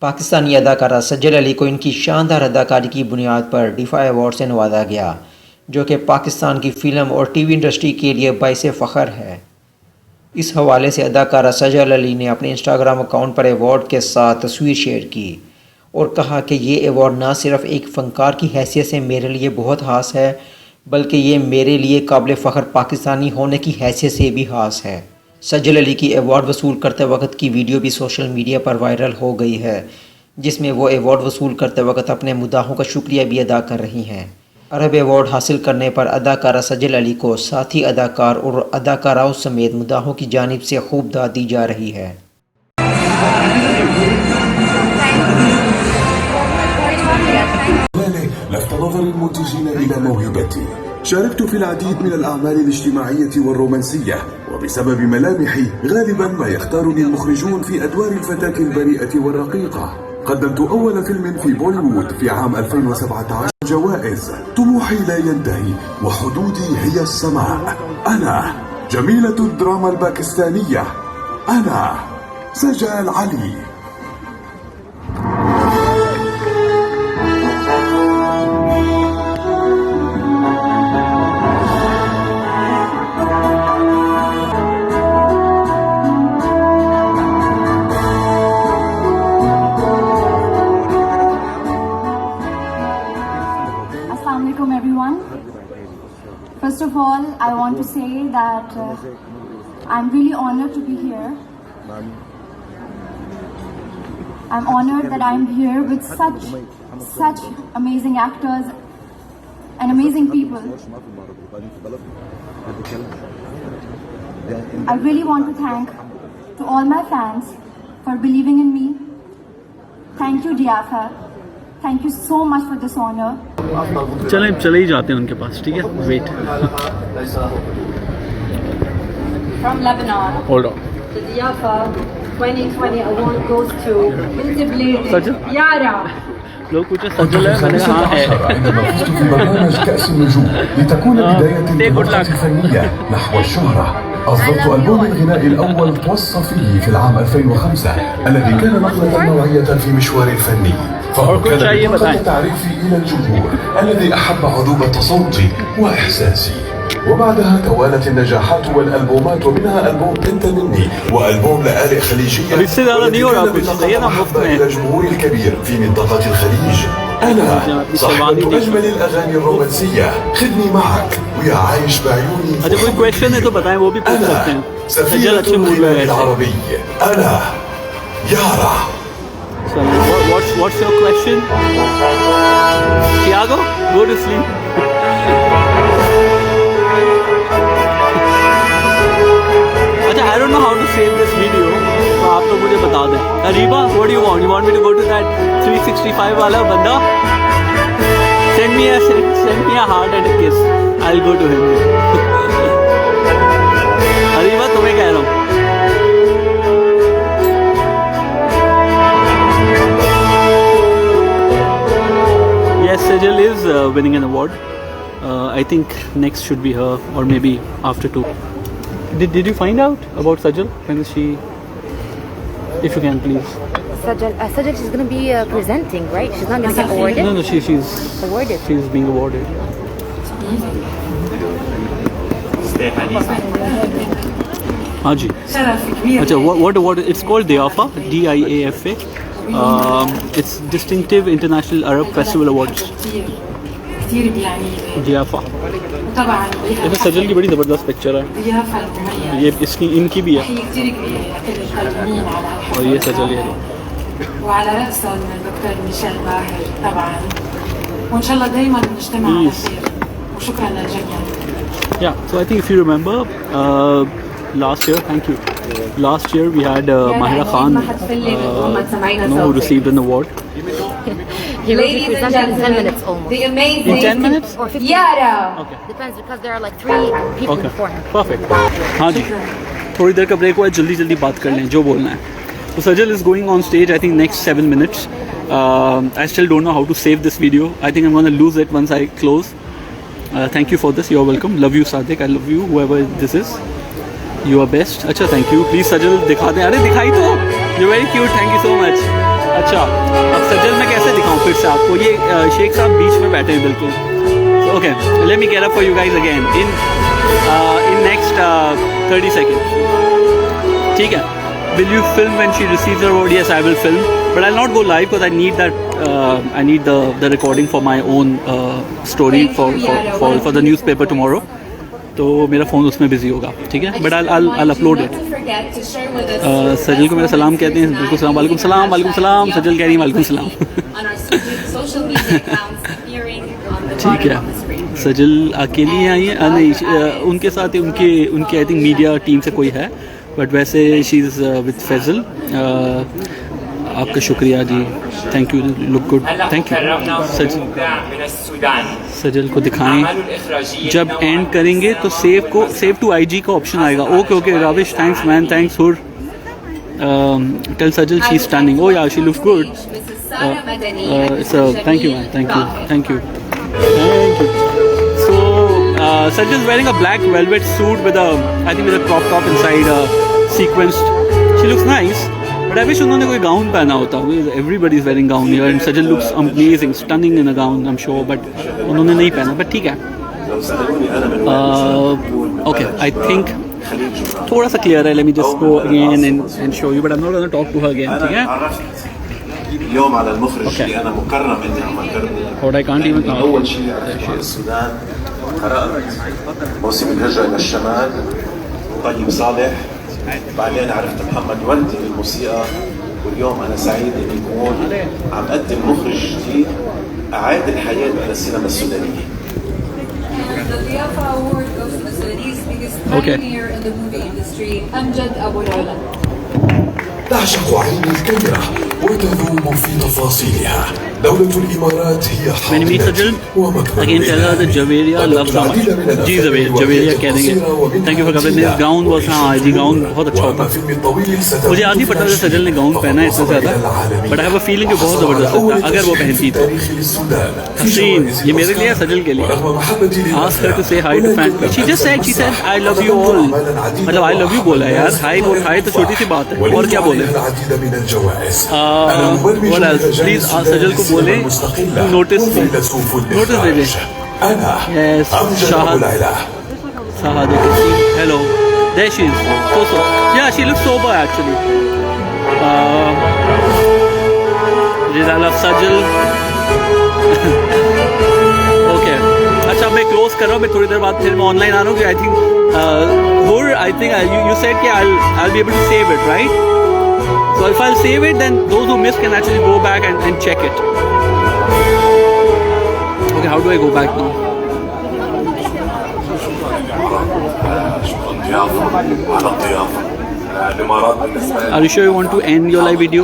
पाकिस्तानी अदाकारा सजल अली को इनकी शानदार अदाकारी की बुनियाद पर DIAFA अवार्ड से नवाजा गया, जो कि पाकिस्तान की फ़िल्म और टीवी इंडस्ट्री के लिए बाइस फ़ख्र है। इस हवाले से अदाकारा सजल अली ने अपने इंस्टाग्राम अकाउंट पर अवार्ड के साथ तस्वीर शेयर की और कहा कि ये अवार्ड ना सिर्फ एक फ़नकार की हैसियत से मेरे लिए बहुत ख़ास है, बल्कि ये मेरे लिए काबिल फ़ख्र पाकिस्तानी होने की हैसियत से भी ख़ास है। सजल अली की अवार्ड वसूल करते वक्त की वीडियो भी सोशल मीडिया पर वायरल हो गई है, जिसमें वो अवार्ड वसूल करते वक्त अपने मुदाहों का शुक्रिया भी अदा कर रही हैं। अरब अवार्ड हासिल करने पर अदाकारा सजल अली को साथी अदाकार और अदाकाराओं समेत मुदाहों की जानिब से खूब दाद दी जा रही है। لفت نظر المنتجين إلى موهبتي. شاركت في العديد من الأعمال الاجتماعية والرومانسية، وبسبب ملامحي غالبا ما يختارني المخرجون في أدوار الفتاة البريئة والرقيقة. قدمت أول فيلم في بوليوود في عام 2017 جوائز. طموحي لا ينتهي وحدودي هي السماء. أنا جميلة الدراما الباكستانية. أنا سجال علي. Assalamualaikum everyone. First of all, I want to say that I'm really honored to be here. I'm honored that I'm here with such amazing actors and amazing people. I really want to thank to all my fans for believing in me. Thank you DIAFA. Thank you so much for this honor. चले ही जाते हैं उनके पास, ठीक है? Wait. From Lebanon, hold on. the DIAFA 2020 award goes to Sajal. Yara. लोग पूछे सजल है, मैंने कहा हाँ है. عندما فزت في برنامج كأس النجوم لتكون بداية الانطلاقة الفنية نحو الشهرة. أصدرت ألبوم الغناء الأول توصفي في العام 2005 الذي كان نقلة نوعية في مشواري الفني. فهو كان بطاقة تعريفي إلى الجمهور الذي أحب عذوبة صوتي وإحساسي. وبعدها توالت النجاحات والألبومات، ومنها ألبوم أنت مني وألبوم لآلئ خليجية، والذي كان بطاقة محبة إلى الجمهور الكبير في منطقة الخليج. أنا صاحبة أجمل الأغاني الرومانسية، خذني معك ويا عايش بعيوني. अच्छा कोई क्वेश्चन है तो बताएं, वो भी पूछ सकते हैं. سفينة الغناء العربي. أنا يارا. So what's your question? Tiago, go to sleep. अच्छा, I don't know how to save this video, तो आप लोग मुझे बता दें. Ariba, what do you want? You want me to go to that 365 वाला बंदा? Send me a heart and a kiss. I'll go to him. Ariba, तुम्हें कह रहा हूँ. Yes, Sajal is winning an award. I think next should be her, or maybe after two. Did you find out about Sajal? When is she? If you can, please. Sajal, she's going to be presenting, right? She's not going to get awarded? No, she's awarded. She's being awarded. हाँ जी. अच्छा, what award? It's called DIAFA, DIAFA. It's Distinctive International Arab Festival Awards. DIAFA. ये सजल की बड़ी ज़बरदस्त picture है. ये इसकी इनकी भी है. और ये सजल है. وعلى رأسهم الدكتور ميشيل باهر طبعا، وإن شاء الله دائما نجتمع على خير، وشكرا للجميع. Yeah, so I think if you remember, last year, thank you. Last year we had Mahira Khan, who received an award. He will be presenting in 10 minutes almost. The amazing. In 10 minutes? Or 15 Yara. Okay. Depends, because there are like 3 people before him. Perfect. हाँ जी. थोड़ी देर का break हुआ है, जल्दी बात कर लें जो बोलना है. So Sajal is going on stage, I think next 7 minutes. I still don't know how to save this video. I think I'm going to lose it once I close. Thank you for this. You're welcome. Love you Sadiq. I love you whoever this is. You are best. अच्छा, thank you. Please Sajal दिखा दें. अरे दिखाई तो. You're very cute. Thank you so much. अच्छा, अब सजल मैं कैसे दिखाऊँ फिर से आपको? ये शेख साहब बीच में बैठे हैं बिल्कुल. Okay, let me get up for you guys again in next 30 seconds. ठीक है. Will you film when she receives her award? Yes, I will film, but I'll not go live because I need that. I need the recording for my own story for the newspaper tomorrow. तो मेरा phone उसमें busy होगा, ठीक है. But I'll upload it. सजल को मेरा सलाम कहते हैं. बिल्कुल सलाम. वालेकुम सलाम. वालेकुम सलाम. सजल कह रही है वालेकुम सलाम. ठीक है. सजल अकेली आई है? नहीं, उनके साथ उनके आई थिंक मीडिया टीम से कोई है, बट वैसे शी इज़ विद फैजल. आपका शुक्रिया जी. Thank you. Look good. Thank you. Sajal को दिखाएं. जब एंड करेंगे तो सेव टू आईजी का ऑप्शन आएगा. Okay Ravish, thanks man. Thanks हुर. Tell Sajal she is stunning. Oh yeah she looks good. Thank you man. Thank you. So Sajal is wearing a black velvet suit with a crop top inside, sequenced. She looks nice, but I wish उन्होंने कोई gown पहना होता. Everybody is wearing gown here, and Sajal looks amazing, stunning in a gown, I'm sure, but उन्होंने नहीं पहना. But ठीक है. Okay, I think थोड़ा सा clear है. Let me just go again and show you, but I'm not going to talk to her again. ठीक है. اليوم على المخرج اللي انا مكرم اني اعمل What I can't even know. اول شيء في السودان قرأت موسم الهجرة الى الشمال طيب صالح، بعدين عرفت محمد وردي بالموسيقى، واليوم انا سعيد اني اكون عم اقدم مخرج جديد اعاد الحياة الى السينما السودانية. The DIAFA award goes to the Sudanese biggest pioneer in the movie industry, Amjad Abu Lala. تعشق عين الكاميرا وتذوب في تفاصيلها. دولة الإمارات هي حاضنة ومكمنة. Again, tell her that Javeria loves her much. Ji Javeria कह देंगे. Thank you for coming. This gown was हाँ जी gown बहुत अच्छा होता. मुझे आज ही पता था सजल ने गाउन पहना है इतना ज़्यादा, but I have a feeling कि बहुत ज़बरदस्त था अगर वो पहनती तो. हसीन, ये मेरे लिए सजल के लिए. Ask her to say hi to fans. She said I love you all. मतलब I love you बोला है यार. Hi तो छोटी सी बात है. और क्या बोले? What else? Please सजल को बोले notice they. Yes, Shahad. Hello. There she is. So. Yeah, she looks sober actually. I love Sajal. Okay. अच्छा मैं close कर रहा हूँ. मैं थोड़ी देर बाद फिर मैं online आ रहा हूँ कि I think you said कि I'll be able to save it, right? So if I'll save it, then those who missed can actually go back and check it. Okay, how do I go back now? Are you sure you want to end your live video?